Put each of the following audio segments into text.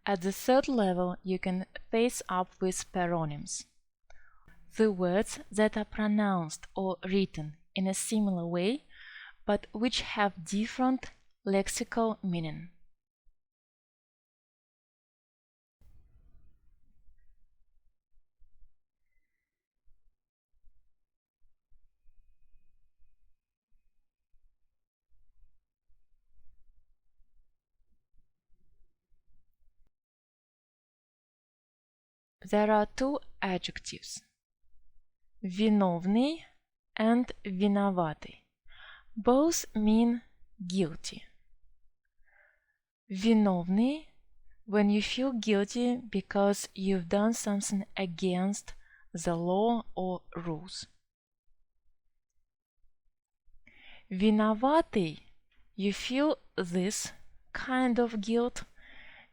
At the third level, you can face up with paronyms, the words that are pronounced or written in a similar way, but which have different lexical meaning. There are two adjectives, виновный and виноватый. Both mean guilty. Виновный, when you feel guilty because you've done something against the law or rules. Виноватый, you feel this kind of guilt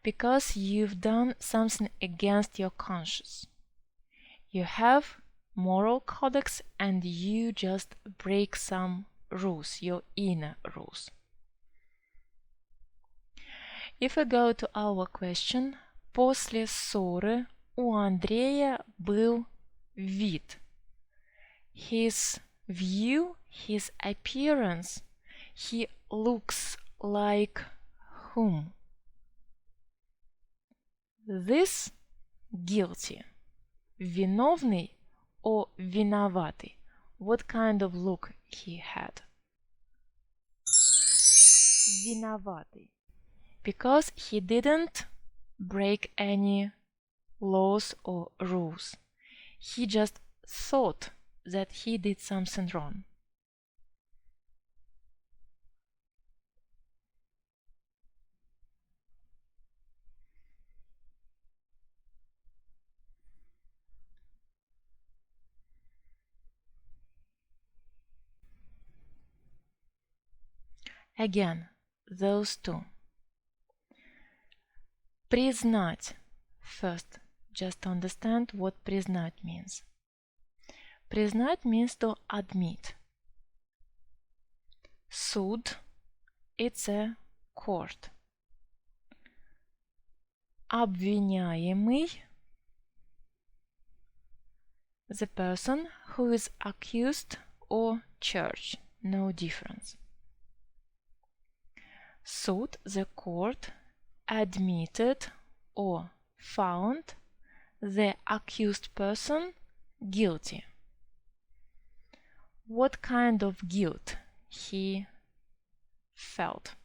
because you've done something against your conscience. You have moral codex and you just break some rules, your inner rules. If we go to our question, после ссоры у Андрея был вид. His view, his appearance, he looks like whom? This guilty. Виновный or виноватый? What kind of look he had? Виноватый. Because he didn't break any laws or rules. He just thought that he did something wrong. Again, those two. Признать. First, just to understand what признать means. Признать means to admit. Суд, it's a court. Обвиняемый, the person who is accused or charged, no difference. Суд, the court, admitted or found the accused person guilty. What kind of guilt he felt?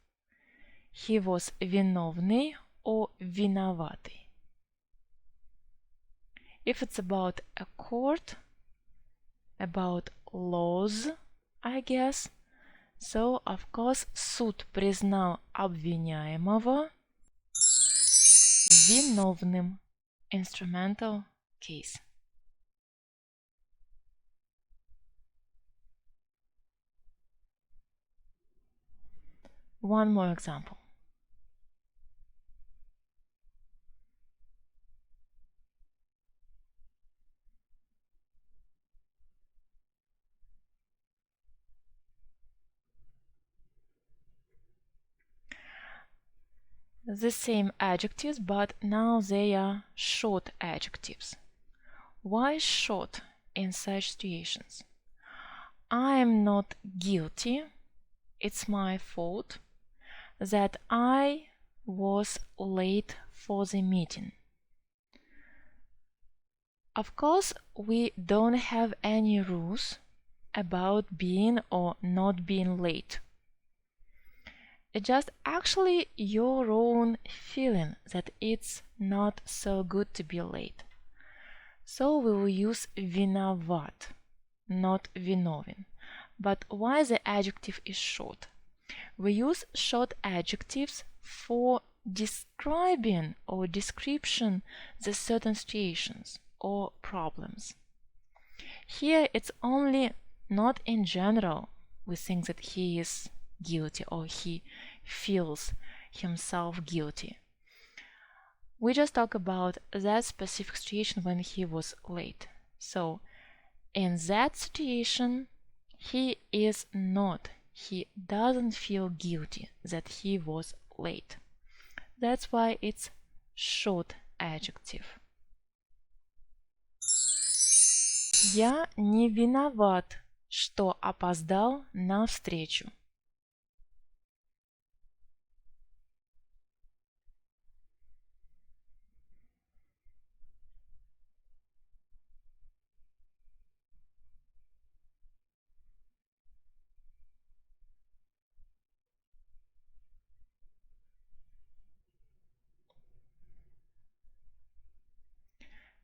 He was виновный or виноватый. If it's about a court, about laws, I guess, so, of course, суд признал обвиняемого виновным. Instrumental case. One more example. The same adjectives, but now they are short adjectives. Why short in such situations? I am not guilty, it's my fault that I was late for the meeting. Of course, we don't have any rules about being or not being late. It's just actually your own feeling that it's not so good to be late. So we will use виноват, not виновен. But why the adjective is short? We use short adjectives for describing or description the certain situations or problems. Here it's only not in general we think that he is guilty or he feels himself guilty. We just talk about that specific situation when he was late. So in that situation he doesn't feel guilty that he was late. That's why it's short adjective. Я не виноват, что опоздал на встречу.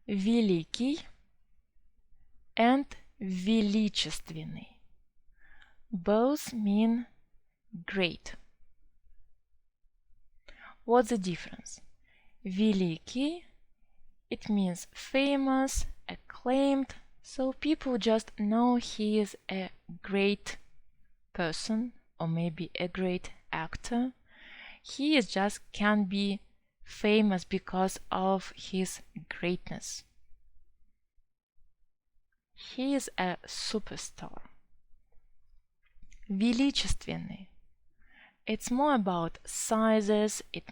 Великий and величественный. Both mean great. What's the difference? Великий, it means famous, acclaimed, so people just know he is a great person or maybe a great actor. He is just can be famous because of his greatness. He is a superstar. Величественный. It's more about sizes, it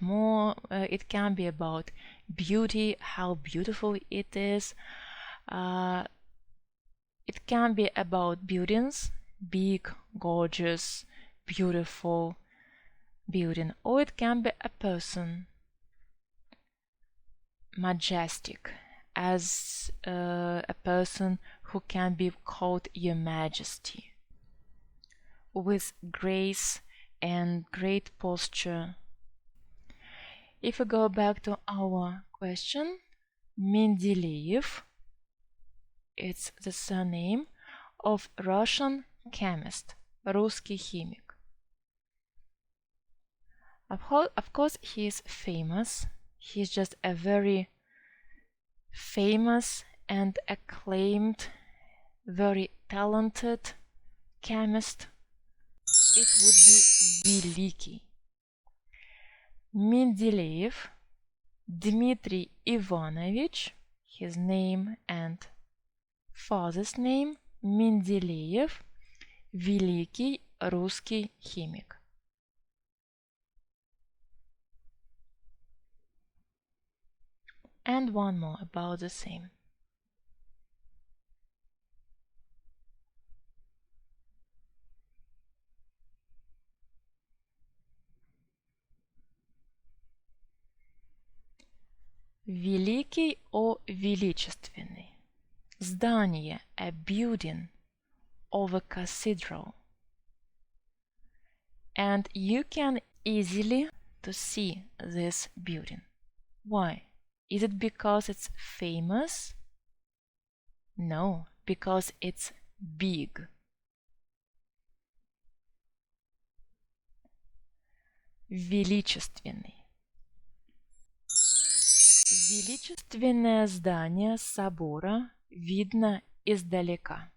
can be about beauty, how beautiful it is. It can be about buildings, big, gorgeous, beautiful building, or it can be a person, majestic, as a person who can be called Your Majesty, with grace and great posture. If we go back to our question, Mendeleev, it's the surname of Russian chemist, русский химик. Of course, he is famous. He's just a very famous and acclaimed, very talented chemist. It would be великий. Mendeleev Dmitry Ivanovich, his name and father's name, Mendeleev, великий русский химик. And one more about the same. Великий о величественный. Здание, a building of a cathedral. And you can easily to see this building. Why? Is it because it's famous? No, because it's big. Величественный. Величественное здание собора видно издалека.